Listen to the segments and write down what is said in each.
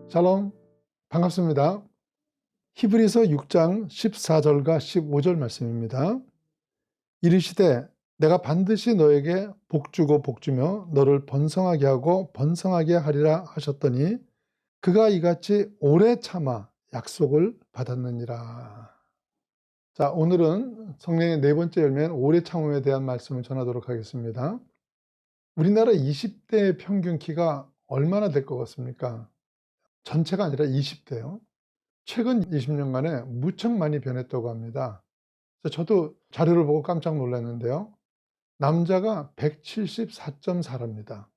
샬롬, 반갑습니다. 히브리서 6장 14절과 15절 말씀입니다. 이르시되 내가 반드시 너에게 복주고 복주며 너를 번성하게 하고 번성하게 하리라 하셨더니 그가 이같이 오래 참아 약속을 받았느니라. 자, 오늘은 성령의 네 번째 열매인 오래 참음에 대한 말씀을 전하도록 하겠습니다. 우리나라 20대 평균 키가 얼마나 될 것 같습니까? 전체가 아니라 20대요. 최근 20년간에 무척 많이 변했다고 합니다. 그래서 저도 자료를 보고 깜짝 놀랐는데요. 남자가 174.4랍니다.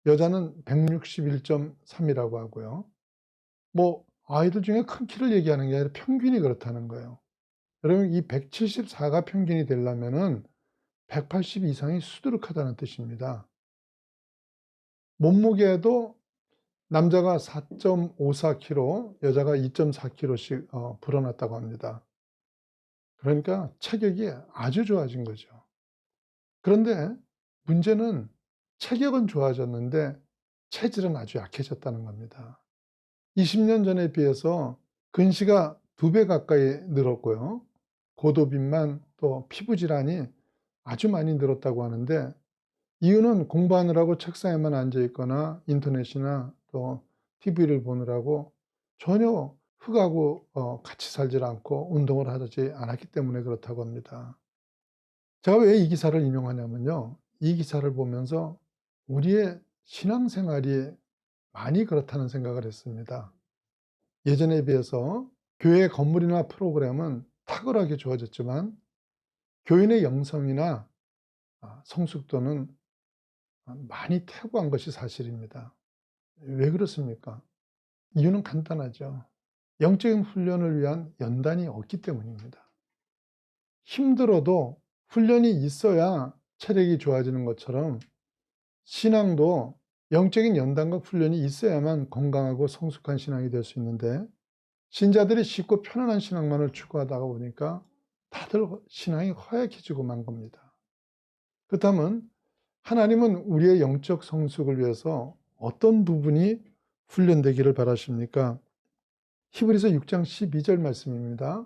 여자는 161.3이라고 하고요. 아이들 중에 큰 키를 얘기하는 게 아니라 평균이 그렇다는 거예요. 여러분, 이 174가 평균이 되려면은 180 이상이 수두룩하다는 뜻입니다. 몸무게도 남자가 4.54kg, 여자가 2.4kg씩 불어났다고 합니다. 그러니까 체격이 아주 좋아진 거죠. 그런데 문제는 체격은 좋아졌는데 체질은 아주 약해졌다는 겁니다. 20년 전에 비해서 근시가 2배 가까이 늘었고요. 고도비만 또 피부 질환이 아주 많이 늘었다고 하는데, 이유는 공부하느라고 책상에만 앉아 있거나 인터넷이나 또 TV를 보느라고 전혀 흙하고 같이 살질 않고 운동을 하지 않았기 때문에 그렇다고 합니다. 제가 왜 이 기사를 인용하냐면요, 이 기사를 보면서 우리의 신앙생활이 많이 그렇다는 생각을 했습니다. 예전에 비해서 교회 건물이나 프로그램은 탁월하게 좋아졌지만 교인의 영성이나 성숙도는 많이 퇴보한 것이 사실입니다. 왜 그렇습니까? 이유는 간단하죠. 영적인 훈련을 위한 연단이 없기 때문입니다. 힘들어도 훈련이 있어야 체력이 좋아지는 것처럼 신앙도 영적인 연단과 훈련이 있어야만 건강하고 성숙한 신앙이 될 수 있는데, 신자들이 쉽고 편안한 신앙만을 추구하다가 보니까 다들 신앙이 허약해지고 만 겁니다. 그렇다면 하나님은 우리의 영적 성숙을 위해서 어떤 부분이 훈련되기를 바라십니까? 히브리서 6장 12절 말씀입니다.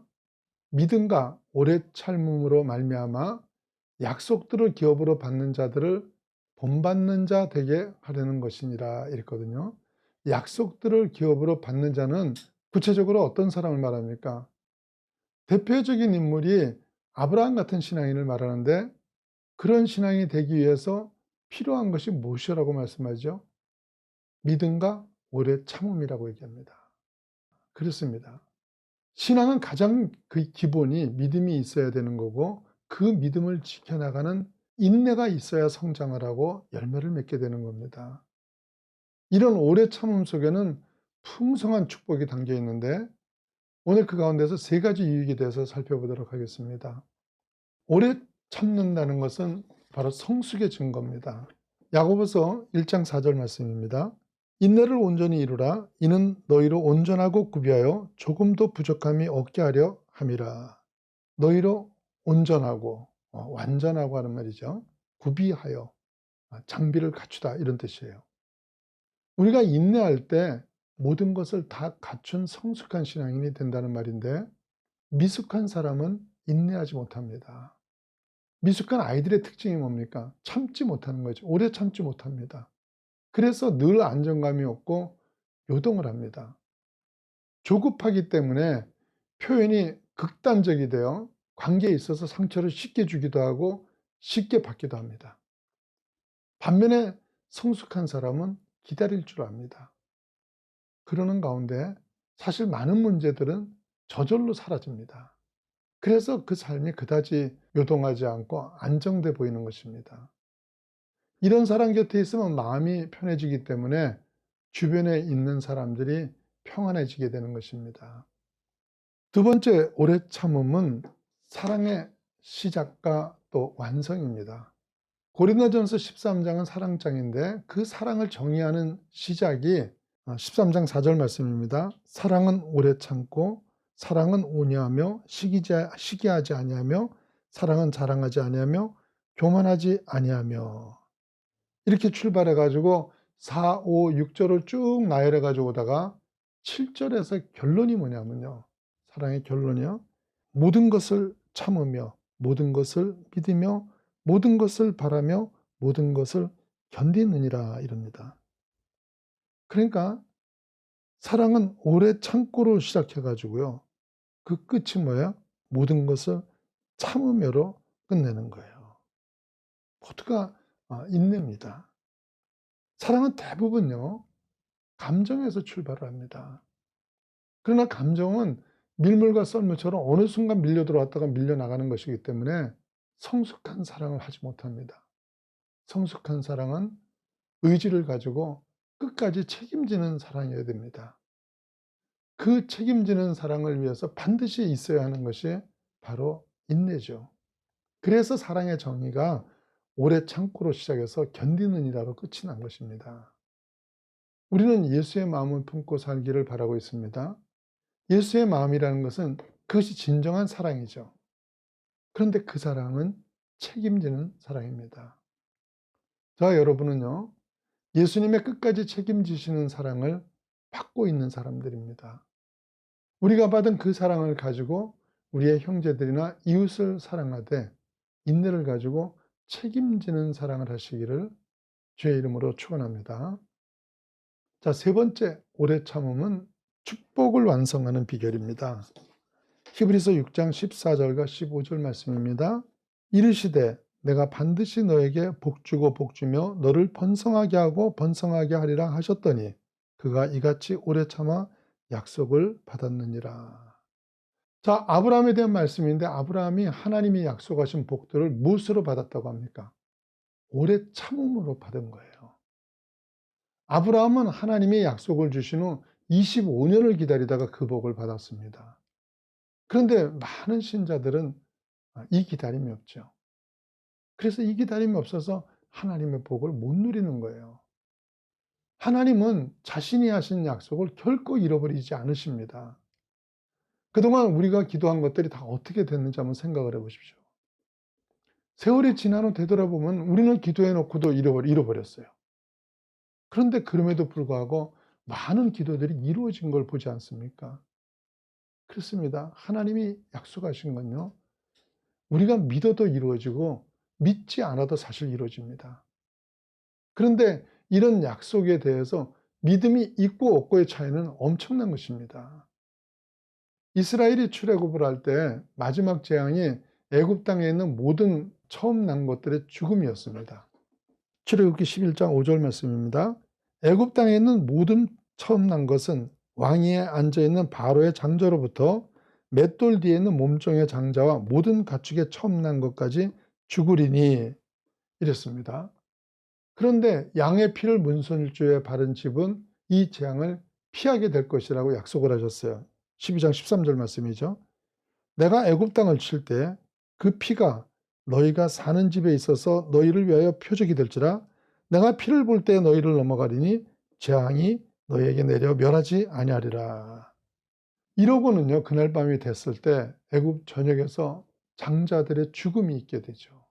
믿음과 오래 참음으로 말미암아 약속들을 기업으로 받는 자들을 본받는 자 되게 하려는 것이니라 이랬거든요. 약속들을 기업으로 받는 자는 구체적으로 어떤 사람을 말합니까? 대표적인 인물이 아브라함 같은 신앙인을 말하는데, 그런 신앙이 되기 위해서 필요한 것이 무엇이라고 말씀하죠? 믿음과 오래 참음이라고 얘기합니다. 그렇습니다. 신앙은 가장 그 기본이 믿음이 있어야 되는 거고, 그 믿음을 지켜나가는 인내가 있어야 성장을 하고 열매를 맺게 되는 겁니다. 이런 오래 참음 속에는 풍성한 축복이 담겨 있는데, 오늘 그 가운데서 3가지 유익에 대해서 살펴보도록 하겠습니다. 오래 참는다는 것은 바로 성숙의 증거입니다. 야고보서 1장 4절 말씀입니다. 인내를 온전히 이루라. 이는 너희로 온전하고 구비하여 조금도 부족함이 없게 하려 함이라. 너희로 온전하고 완전하고 하는 말이죠. 구비하여 장비를 갖추다 이런 뜻이에요. 우리가 인내할 때 모든 것을 다 갖춘 성숙한 신앙인이 된다는 말인데, 미숙한 사람은 인내하지 못합니다. 미숙한 아이들의 특징이 뭡니까? 참지 못하는 거죠. 오래 참지 못합니다. 그래서 늘 안정감이 없고 요동을 합니다. 조급하기 때문에 표현이 극단적이 되어 관계에 있어서 상처를 쉽게 주기도 하고 쉽게 받기도 합니다. 반면에 성숙한 사람은 기다릴 줄 압니다. 그러는 가운데 사실 많은 문제들은 저절로 사라집니다. 그래서 그 삶이 그다지 요동하지 않고 안정돼 보이는 것입니다. 이런 사람 곁에 있으면 마음이 편해지기 때문에 주변에 있는 사람들이 평안해지게 되는 것입니다. 2번째 오래 참음은 사랑의 시작과 또 완성입니다. 고린도전서 13장은 사랑장인데, 그 사랑을 정의하는 시작이 13장 4절 말씀입니다. 사랑은 오래 참고 사랑은 온유하며 시기하지 아니하며 사랑은 자랑하지 아니하며 교만하지 아니하며, 이렇게 출발해 가지고 4, 5, 6절을 쭉 나열해 가지고 오다가 7절에서 결론이 뭐냐면요. 사랑의 결론이요. 모든 것을 참으며 모든 것을 믿으며 모든 것을 바라며 모든 것을 견디느니라 이럽니다. 그러니까 사랑은 오래 참고로 시작해 가지고요. 그 끝이 뭐예요? 모든 것을 참으며로 끝내는 거예요. 모두가 인내입니다. 사랑은 대부분요. 감정에서 출발을 합니다. 그러나 감정은 밀물과 썰물처럼 어느 순간 밀려 들어왔다가 밀려 나가는 것이기 때문에 성숙한 사랑을 하지 못합니다. 성숙한 사랑은 의지를 가지고 끝까지 책임지는 사랑이어야 됩니다. 그 책임지는 사랑을 위해서 반드시 있어야 하는 것이 바로 인내죠. 그래서 사랑의 정의가 오래 참고로 시작해서 견디는 이라로 끝이 난 것입니다. 우리는 예수의 마음을 품고 살기를 바라고 있습니다. 예수의 마음이라는 것은 그것이 진정한 사랑이죠. 그런데 그 사랑은 책임지는 사랑입니다. 저와 여러분은요, 예수님의 끝까지 책임지시는 사랑을 받고 있는 사람들입니다. 우리가 받은 그 사랑을 가지고 우리의 형제들이나 이웃을 사랑하되 인내를 가지고 책임지는 사랑을 하시기를 주의 이름으로 축원합니다. 자, 세 번째 오래 참음은 축복을 완성하는 비결입니다. 히브리서 6장 14절과 15절 말씀입니다. 이르시되 내가 반드시 너에게 복주고 복주며 너를 번성하게 하고 번성하게 하리라 하셨더니 그가 이같이 오래 참아 약속을 받았느니라. 자, 아브라함에 대한 말씀인데 아브라함이 하나님이 약속하신 복들을 무엇으로 받았다고 합니까? 오래 참음으로 받은 거예요. 아브라함은 하나님의 약속을 주신 후 25년을 기다리다가 그 복을 받았습니다. 그런데 많은 신자들은 이 기다림이 없죠. 그래서 이 기다림이 없어서 하나님의 복을 못 누리는 거예요. 하나님은 자신이 하신 약속을 결코 잃어버리지 않으십니다. 그동안 우리가 기도한 것들이 다 어떻게 됐는지 한번 생각을 해 보십시오. 세월이 지난 후 되돌아보면 우리는 기도해 놓고도 잃어버렸어요. 그런데 그럼에도 불구하고 많은 기도들이 이루어진 걸 보지 않습니까? 그렇습니다. 하나님이 약속하신 건요. 우리가 믿어도 이루어지고 믿지 않아도 사실 이루어집니다. 그런데 이런 약속에 대해서 믿음이 있고 없고의 차이는 엄청난 것입니다. 이스라엘이 출애굽을 할 때 마지막 재앙이 애굽 땅에 있는 모든 처음 난 것들의 죽음이었습니다. 출애굽기 11장 5절 말씀입니다. 애굽 땅에 있는 모든 처음 난 것은 왕위에 앉아 있는 바로의 장자로부터 맷돌 뒤에 있는 몸종의 장자와 모든 가축의 처음 난 것까지 죽으리니 이랬습니다. 그런데 양의 피를 문설주에 바른 집은 이 재앙을 피하게 될 것이라고 약속을 하셨어요. 12장 13절 말씀이죠. 내가 애굽 땅을 칠 때 그 피가 너희가 사는 집에 있어서 너희를 위하여 표적이 될지라 내가 피를 볼 때 너희를 넘어가리니 재앙이 너희에게 내려 멸하지 아니하리라. 이러고는요, 그날 밤이 됐을 때 애굽 전역에서 장자들의 죽음이 있게 되죠.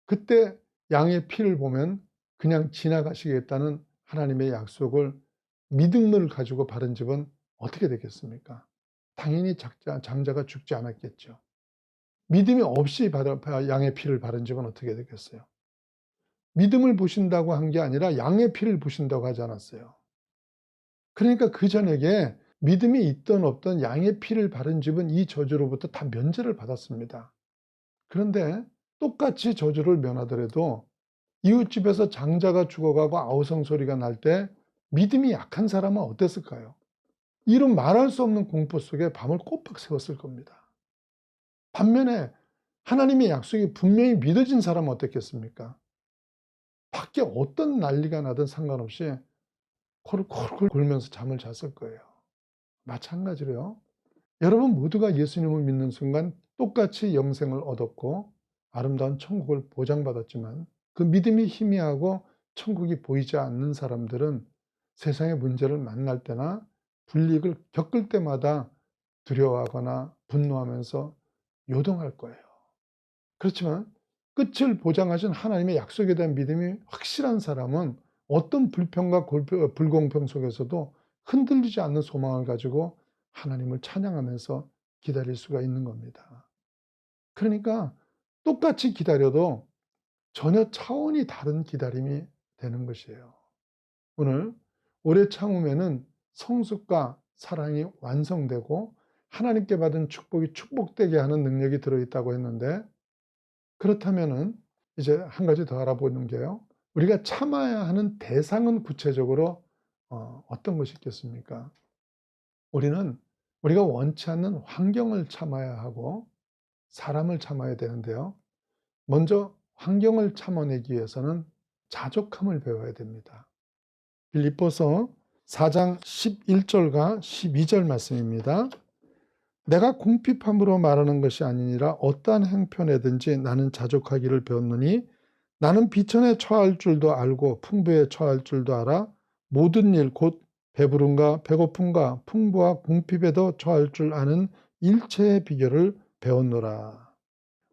그때 양의 피를 보면 그냥 지나가시겠다는 하나님의 약속을 믿음을 가지고 바른 집은 어떻게 되겠습니까? 당연히 장자가 죽지 않았겠죠. 믿음이 없이 양의 피를 바른 집은 어떻게 되겠어요? 믿음을 보신다고 한 게 아니라 양의 피를 보신다고 하지 않았어요. 그러니까 그 저녁에 믿음이 있든 없든 양의 피를 바른 집은 이 저주로부터 다 면제를 받았습니다. 그런데 똑같이 저주를 면하더라도 이웃집에서 장자가 죽어가고 아우성 소리가 날 때 믿음이 약한 사람은 어땠을까요? 이런 말할 수 없는 공포 속에 밤을 꼬박 새웠을 겁니다. 반면에 하나님의 약속이 분명히 믿어진 사람은 어땠겠습니까? 밖에 어떤 난리가 나든 상관없이 코를 콜콜 골면서 잠을 잤을 거예요. 마찬가지로요. 여러분 모두가 예수님을 믿는 순간 똑같이 영생을 얻었고 아름다운 천국을 보장받았지만 그 믿음이 희미하고 천국이 보이지 않는 사람들은 세상의 문제를 만날 때나 불이익을 겪을 때마다 두려워하거나 분노하면서 요동할 거예요. 그렇지만 끝을 보장하신 하나님의 약속에 대한 믿음이 확실한 사람은 어떤 불평과 불공평 속에서도 흔들리지 않는 소망을 가지고 하나님을 찬양하면서 기다릴 수가 있는 겁니다. 그러니까 똑같이 기다려도 전혀 차원이 다른 기다림이 되는 것이에요. 오늘 오래 참으면은 성숙과 사랑이 완성되고 하나님께 받은 축복이 축복되게 하는 능력이 들어있다고 했는데, 그렇다면은 이제 한 가지 더 알아보는 게요. 우리가 참아야 하는 대상은 구체적으로 어떤 것이 있겠습니까? 우리는 우리가 원치 않는 환경을 참아야 하고 사람을 참아야 되는데요. 먼저 환경을 참아내기 위해서는 자족함을 배워야 됩니다. 빌립보서 4장 11절과 12절 말씀입니다. 내가 궁핍함으로 말하는 것이 아니니라 어떠한 행편에든지 나는 자족하기를 배웠느니 나는 비천에 처할 줄도 알고 풍부에 처할 줄도 알아 모든 일 곧 배부름과 배고픔과 풍부와 궁핍에도 처할 줄 아는 일체의 비결을 배웠노라.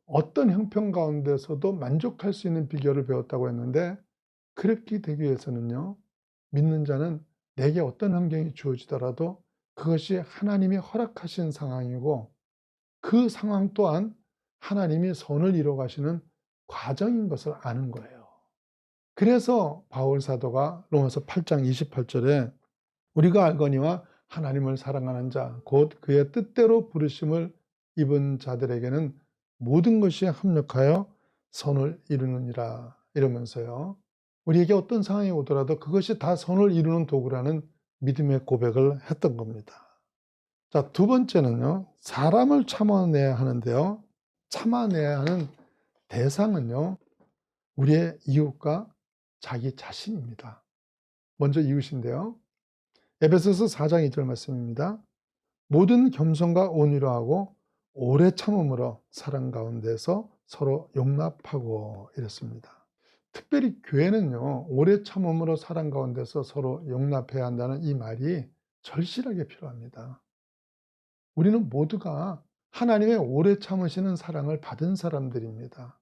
어떤 형편 가운데서도 만족할 수 있는 비결을 배웠다고 했는데, 그렇게 되기 위해서는요, 믿는 자는 내게 어떤 환경이 주어지더라도 그것이 하나님이 허락하신 상황이고 그 상황 또한 하나님이 선을 이루어 가시는 과정인 것을 아는 거예요. 그래서 바울 사도가 로마서 8장 28절에 우리가 알거니와 하나님을 사랑하는 자 곧 그의 뜻대로 부르심을 입은 자들에게는 모든 것이 합력하여 선을 이루느니라 이러면서요, 우리에게 어떤 상황이 오더라도 그것이 다 선을 이루는 도구라는 믿음의 고백을 했던 겁니다. 자, 두 번째는요, 사람을 참아내야 하는데요, 참아내야 하는 대상은요, 우리의 이웃과 자기 자신입니다. 먼저 이웃인데요, 에베소서 4장 2절 말씀입니다. 모든 겸손과 온유로 하고 오래 참음으로 사랑 가운데서 서로 용납하고 이랬습니다. 특별히 교회는요, 오래 참음으로 사랑 가운데서 서로 용납해야 한다는 이 말이 절실하게 필요합니다. 우리는 모두가 하나님의 오래 참으시는 사랑을 받은 사람들입니다.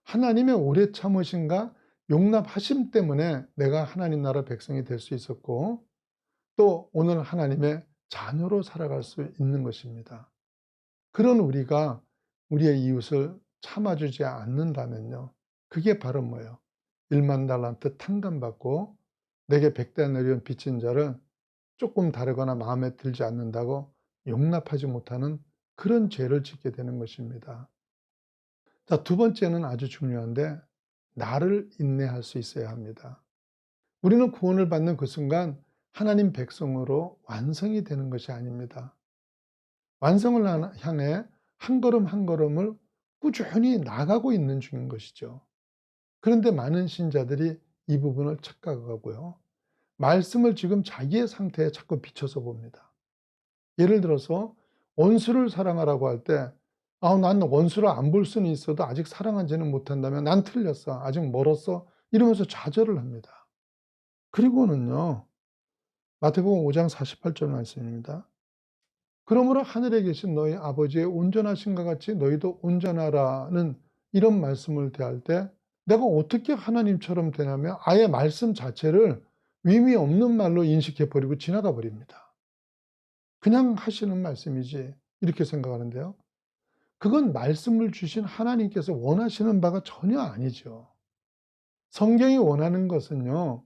하나님의 오래 참으심과 용납하심 때문에 내가 하나님 나라 백성이 될 수 있었고 또 오늘 하나님의 자녀로 살아갈 수 있는 것입니다. 그런 우리가 우리의 이웃을 참아주지 않는다면요, 그게 바로 뭐예요? 1만 달란트 탕감받고 내게 100대나리온 빚진 자를 조금 다르거나 마음에 들지 않는다고 용납하지 못하는 그런 죄를 짓게 되는 것입니다. 자, 두 번째는 아주 중요한데, 나를 인내할 수 있어야 합니다. 우리는 구원을 받는 그 순간 하나님 백성으로 완성이 되는 것이 아닙니다. 완성을 향해 한 걸음 한 걸음을 꾸준히 나가고 있는 중인 것이죠. 그런데 많은 신자들이 이 부분을 착각하고요, 말씀을 지금 자기의 상태에 자꾸 비춰서 봅니다. 예를 들어서 원수를 사랑하라고 할 때, 난 원수를 안 볼 수는 있어도 아직 사랑하지는 못한다면 난 틀렸어, 아직 멀었어, 이러면서 좌절을 합니다. 그리고는요, 마태복음 5장 48절 말씀입니다. 그러므로 하늘에 계신 너희 아버지의 온전하심과 같이 너희도 온전하라는 이런 말씀을 대할 때 내가 어떻게 하나님처럼 되냐면 아예 말씀 자체를 의미 없는 말로 인식해버리고 지나가 버립니다. 그냥 하시는 말씀이지 이렇게 생각하는데요, 그건 말씀을 주신 하나님께서 원하시는 바가 전혀 아니죠. 성경이 원하는 것은요,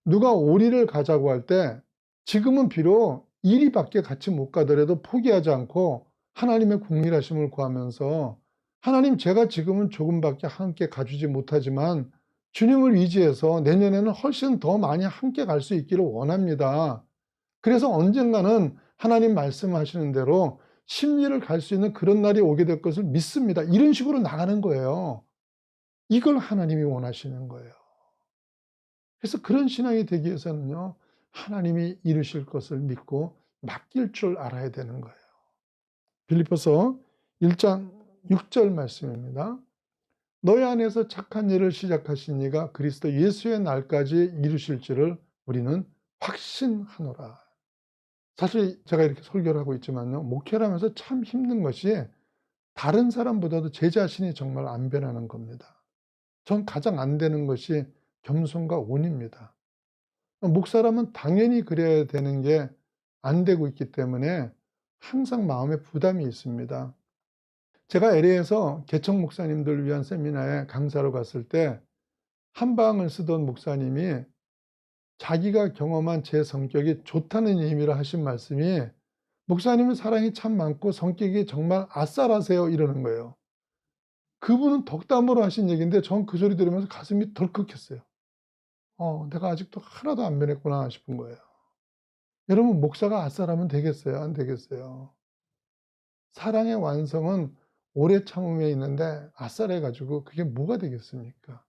누가 오리를 가자고 할 때 지금은 비록 이리밖에 같이 못 가더라도 포기하지 않고 하나님의 궁밀하심을 구하면서 하나님, 제가 지금은 조금밖에 함께 가주지 못하지만 주님을 의지해서 내년에는 훨씬 더 많이 함께 갈 수 있기를 원합니다. 그래서 언젠가는 하나님 말씀하시는 대로 심리를 갈 수 있는 그런 날이 오게 될 것을 믿습니다. 이런 식으로 나가는 거예요. 이걸 하나님이 원하시는 거예요. 그래서 그런 신앙이 되기 위해서는요, 하나님이 이루실 것을 믿고 맡길 줄 알아야 되는 거예요. 빌립보서 1장 6절 말씀입니다. 너희 안에서 착한 일을 시작하신 이가 그리스도 예수의 날까지 이루실 줄을 우리는 확신하노라. 사실 제가 이렇게 설교를 하고 있지만요, 목회를 하면서 참 힘든 것이 다른 사람보다도 제 자신이 정말 안 변하는 겁니다. 전 가장 안 되는 것이 겸손과 온입니다. 목사라면 당연히 그래야 되는 게 안 되고 있기 때문에 항상 마음에 부담이 있습니다. 제가 LA에서 개척 목사님들을 위한 세미나에 강사로 갔을 때 한방을 쓰던 목사님이 자기가 경험한 제 성격이 좋다는 의미로 하신 말씀이 "목사님은 사랑이 참 많고 성격이 정말 아싸라세요." 이러는 거예요. 그분은 덕담으로 하신 얘기인데 전 그 소리 들으면서 가슴이 덜컥했어요. '내가 아직도 하나도 안 변했구나.' 싶은 거예요. 여러분, 목사가 아싸라면 되겠어요? 안 되겠어요? 사랑의 완성은 오래 참음에 있는데 아싸래 가지고 그게 뭐가 되겠습니까?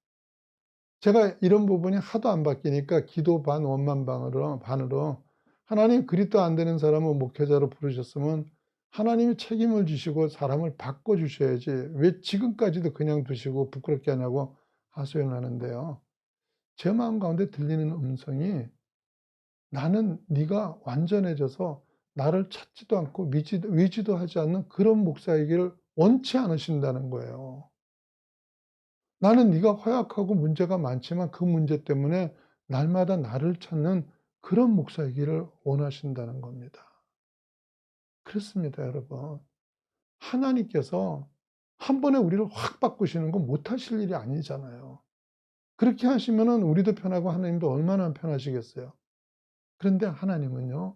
제가 이런 부분이 하도 안 바뀌니까 기도 반 원만 반으로 '하나님, 그리스도 안 되는 사람을 목회자로 부르셨으면 하나님이 책임을 지시고 사람을 바꿔 주셔야지 왜 지금까지도 그냥 두시고 부끄럽게 하냐고 하소연을 하는데요. 제 마음 가운데 들리는 음성이 나는 네가 완전해져서 나를 찾지도 않고 의지도 하지 않는 그런 목사이기를 원치 않으신다는 거예요. 나는 네가 허약하고 문제가 많지만 그 문제 때문에 날마다 나를 찾는 그런 목사이기를 원하신다는 겁니다. 그렇습니다, 여러분. 하나님께서 한 번에 우리를 확 바꾸시는 건 못하실 일이 아니잖아요. 그렇게 하시면은 우리도 편하고 하나님도 얼마나 편하시겠어요. 그런데 하나님은요,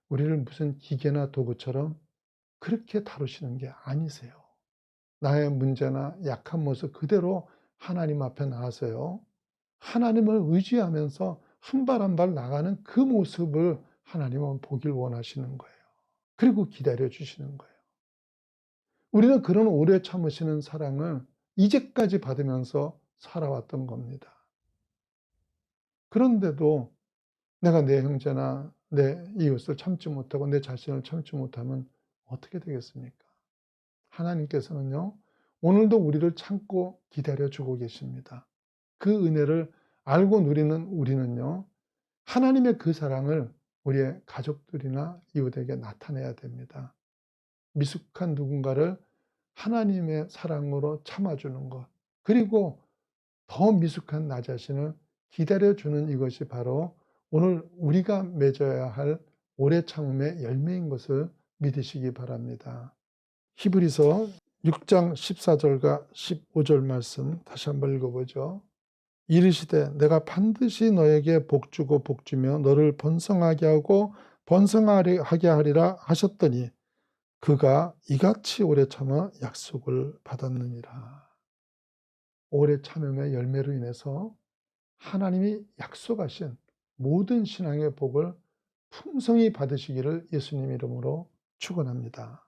우리를 무슨 기계나 도구처럼 그렇게 다루시는 게 아니세요. 나의 문제나 약한 모습 그대로 하나님 앞에 나아서요, 하나님을 의지하면서 한 발 한 발 나가는 그 모습을 하나님은 보길 원하시는 거예요. 그리고 기다려 주시는 거예요. 우리는 그런 오래 참으시는 사랑을 이제까지 받으면서 살아왔던 겁니다. 그런데도 내가 내 형제나 내 이웃을 참지 못하고 내 자신을 참지 못하면 어떻게 되겠습니까? 하나님께서는요, 오늘도 우리를 참고 기다려 주고 계십니다. 그 은혜를 알고 누리는 우리는요, 하나님의 그 사랑을 우리의 가족들이나 이웃에게 나타내야 됩니다. 미숙한 누군가를 하나님의 사랑으로 참아주는 것, 그리고 더 미숙한 나 자신을 기다려주는 이것이 바로 오늘 우리가 맺어야 할 오래 참음의 열매인 것을 믿으시기 바랍니다. 히브리서 6장 14절과 15절 말씀 다시 한번 읽어보죠. 이르시되 내가 반드시 너에게 복주고 복주며 너를 번성하게 하고 번성하게 하리라 하셨더니 그가 이같이 오래 참아 약속을 받았느니라. 오래 참음의 열매로 인해서 하나님이 약속하신 모든 신앙의 복을 풍성히 받으시기를 예수님 이름으로 축원합니다.